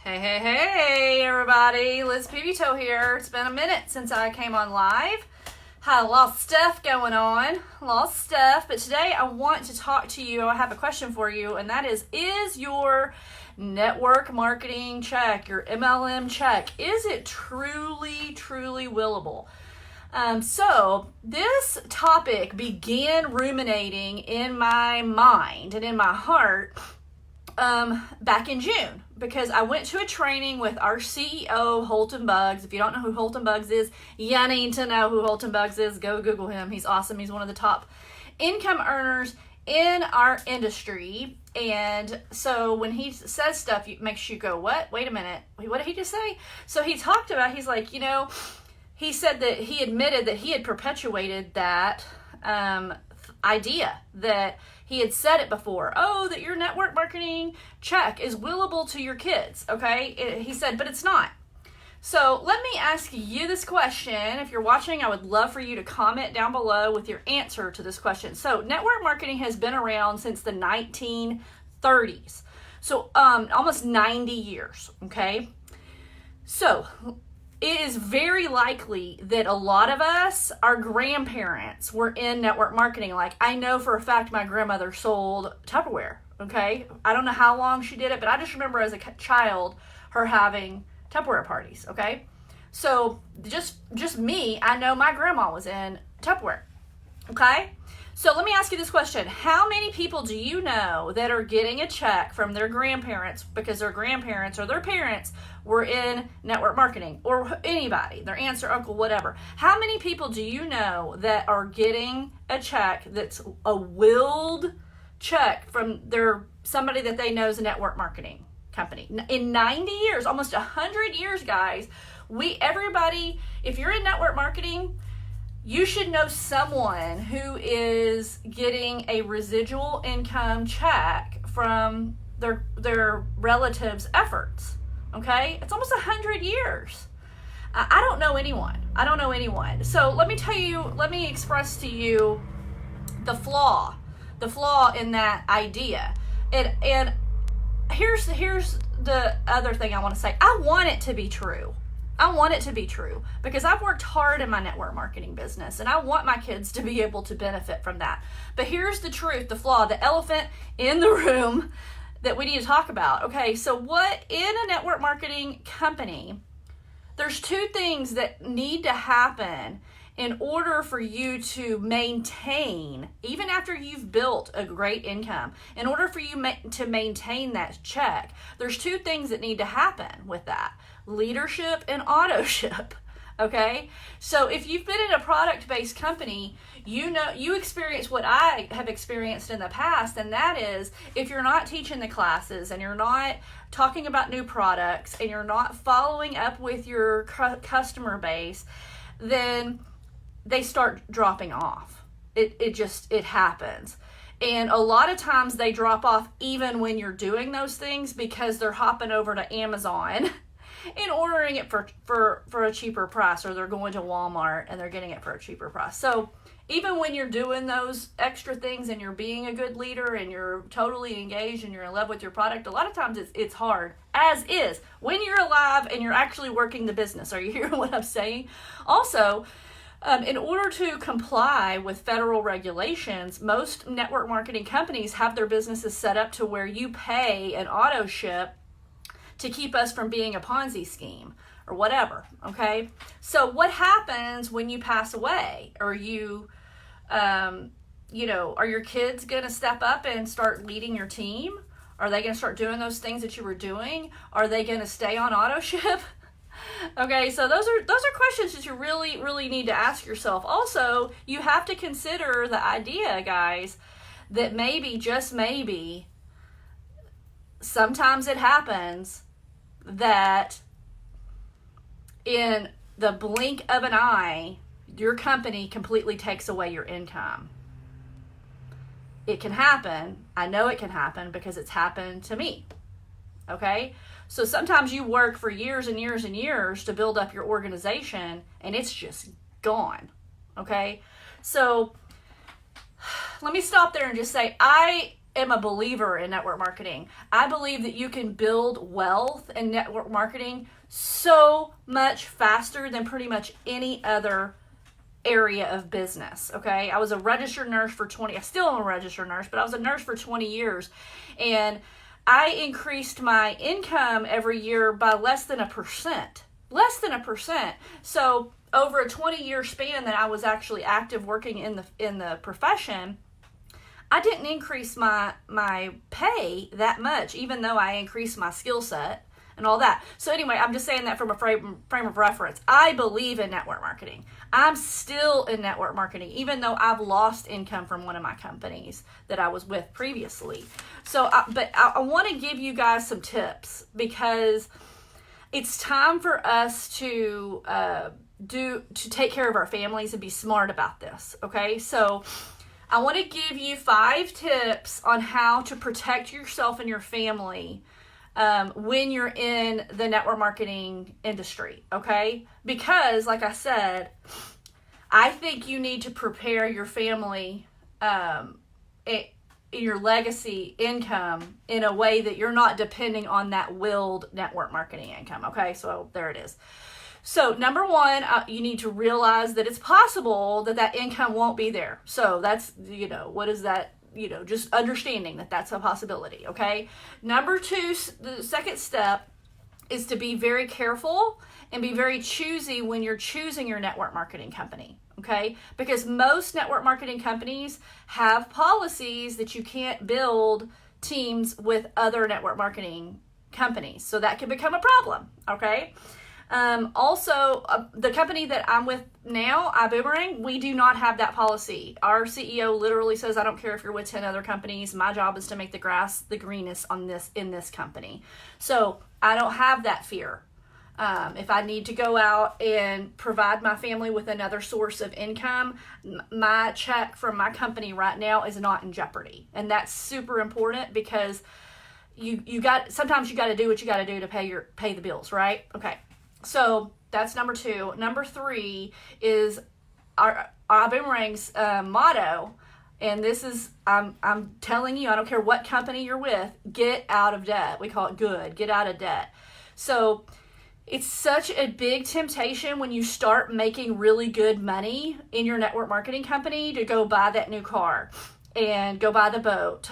Hey, everybody. Liz Pevytoe here. It's been a minute since I came on live. Had a lot of stuff going on. But today I want to talk to you. I have a question for you, and that is your network marketing check, your MLM check, is it truly willable? So this topic began ruminating in my mind and in my heart back in June, because I went to a training with our CEO, Holton Buggs. If you don't know who Holton Buggs is, you need to know who Holton Buggs is. Go Google him. He's awesome. He's one of the top income earners in our industry. And so when he says stuff, it makes you go, what? Wait a minute. What did he just say? So he talked about, he's like, he said that he admitted that he had perpetuated that idea, that he had said it before. Oh, that your network marketing check is willable to your kids. Okay. He said, but it's not. So let me ask you this question. If you're watching, I would love for you to comment down below with your answer to this question. So network marketing has been around since the 1930s. So almost 90 years. Okay. So it is very likely that a lot of us, our grandparents, were in network marketing. Like, I know for a fact my grandmother sold Tupperware, okay? I don't know how long she did it, but I just remember as a child her having Tupperware parties, okay? So just me, I know my grandma was in Tupperware, okay? So let me ask you this question. How many people do you know that are getting a check from their grandparents because their grandparents or their parents were in network marketing, or anybody, their aunts or uncle, whatever? How many people do you know that are getting a check that's a willed check from somebody that they know is a network marketing company? In 90 years, almost 100 years, guys, everybody, if you're in network marketing, you should know someone who is getting a residual income check from their relatives' efforts. Okay? It's almost 100 years. I don't know anyone. So let me express to you the flaw in that idea. And here's the other thing I want to say. I want it to be true. Because I've worked hard in my network marketing business, and I want my kids to be able to benefit from that. But here's the truth, the flaw, the elephant in the room that we need to talk about. Okay, so in a network marketing company, there's two things that need to happen in order for you to maintain, even after you've built a great income, in order for you to maintain that check, there's two things that need to happen with that: leadership and autoship. Okay, so if you've been in a product-based company, you experience what I have experienced in the past, and that is, if you're not teaching the classes and you're not talking about new products and you're not following up with your customer base, then they start dropping off. It happens. And a lot of times they drop off even when you're doing those things, because they're hopping over to Amazon and ordering it for a cheaper price, or they're going to Walmart and they're getting it for a cheaper price. So even when you're doing those extra things and you're being a good leader and you're totally engaged and you're in love with your product, a lot of times it's hard, as is when you're alive and you're actually working the business. Are you hearing what I'm saying? Also, in order to comply with federal regulations, most network marketing companies have their businesses set up to where you pay an auto ship to keep us from being a Ponzi scheme or whatever. Okay. So what happens when you pass away? Are are your kids going to step up and start leading your team? Are they going to start doing those things that you were doing? Are they going to stay on auto ship? Okay, so those are questions that you really need to ask yourself. Also, you have to consider the idea, guys, that maybe, just maybe, sometimes it happens that in the blink of an eye, your company completely takes away your income. It can happen. I know it can happen because it's happened to me. Okay? So sometimes you work for years and years and years to build up your organization, and it's just gone. Okay? So let me stop there and just say, I am a believer in network marketing. I believe that you can build wealth in network marketing so much faster than pretty much any other area of business. Okay, I was a registered nurse for 20. I still am a registered nurse, but I was a nurse for 20 years, and I increased my income every year by less than 1%. Less than 1%. So over a 20-year span that I was actually active working in the profession, I didn't increase my pay that much, even though I increased my skill set and all that. So anyway, I'm just saying that from a frame of reference. I believe in network marketing. I'm still in network marketing, even though I've lost income from one of my companies that I was with previously. So, but I want to give you guys some tips, because it's time for us to take care of our families and be smart about this. Okay, so I want to give you 5 tips on how to protect yourself and your family when you're in the network marketing industry, okay? Because, like I said, I think you need to prepare your family, your legacy income in a way that you're not depending on that willed network marketing income, okay? So there it is. So number 1, you need to realize that it's possible that income won't be there. So that's, what is that? Just understanding that that's a possibility, okay? Number 2, the second step is to be very careful and be very choosy when you're choosing your network marketing company, okay? Because most network marketing companies have policies that you can't build teams with other network marketing companies. So that can become a problem, okay? Also, the company that I'm with now, iBoomerang, we do not have that policy. Our CEO literally says, I don't care if you're with 10 other companies. My job is to make the grass the greenest in this company. So I don't have that fear. If I need to go out and provide my family with another source of income, my check from my company right now is not in jeopardy. And that's super important, because sometimes you got to do what you got to do to pay the bills, right? Okay. So that's number 2. Number 3 is our Boomerang's motto, and this is, I'm telling you, I don't care what company you're with, get out of debt. We call it good, get out of debt. So it's such a big temptation when you start making really good money in your network marketing company to go buy that new car and go buy the boat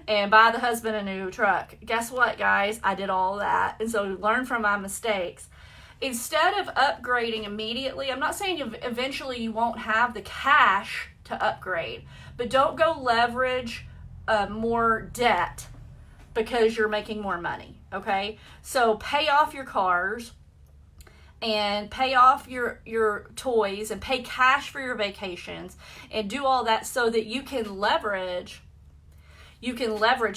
and buy the husband a new truck. Guess what, guys? I did all that. And so learn from my mistakes. Instead of upgrading immediately, I'm not saying eventually you won't have the cash to upgrade, but don't go leverage more debt because you're making more money, okay? So pay off your cars and pay off your toys and pay cash for your vacations and do all that so that you can leverage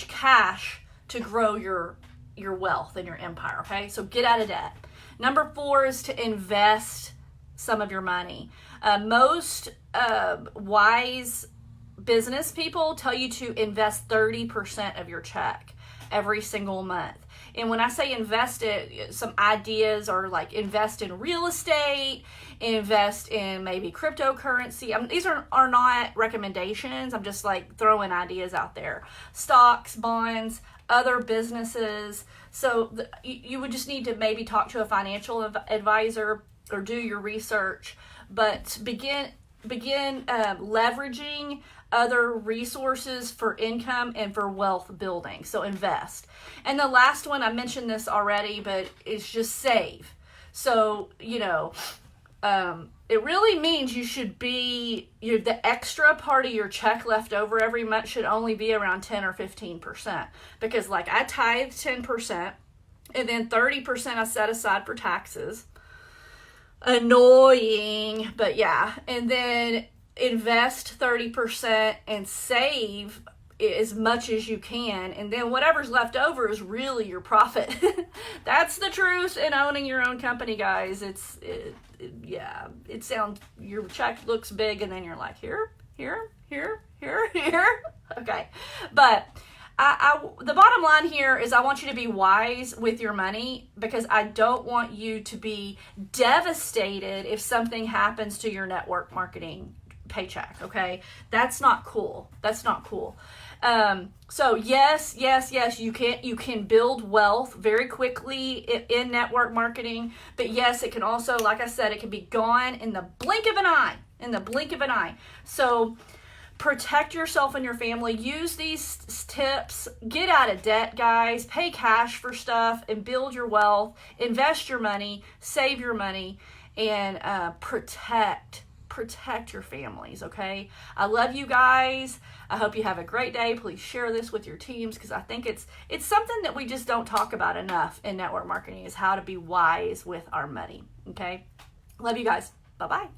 cash to grow your wealth and your empire, okay? So get out of debt. Number 4 is to invest some of your money. Most wise business people tell you to invest 30% of your check every single month. And when I say invest it, some ideas are like invest in real estate, invest in maybe cryptocurrency. These are not recommendations. I'm just like throwing ideas out there. Stocks, bonds, other businesses. So you would just need to maybe talk to a financial advisor or do your research, but begin leveraging other resources for income and for wealth building. So invest. And the last one, I mentioned this already, but it's just save. So, it really means you should be, the extra part of your check left over every month should only be around 10 or 15%. Because like I tithe 10% and then 30% I set aside for taxes. Annoying, but yeah. And then invest 30% and save as much as you can, and then whatever's left over is really your profit. That's the truth in owning your own company, guys. It sounds, your check looks big and then you're like here. Okay, but the bottom line here is I want you to be wise with your money, because I don't want you to be devastated if something happens to your network marketing paycheck, okay? That's not cool. So yes, you can build wealth very quickly in network marketing, but yes, it can also, like I said, it can be gone in the blink of an eye, So protect yourself and your family. Use these tips. Get out of debt, guys. Pay cash for stuff and build your wealth. Invest your money. Save your money. And protect your families, okay? I love you guys. I hope you have a great day. Please share this with your teams, because I think it's something that we just don't talk about enough in network marketing, is how to be wise with our money, okay? Love you guys. Bye-bye.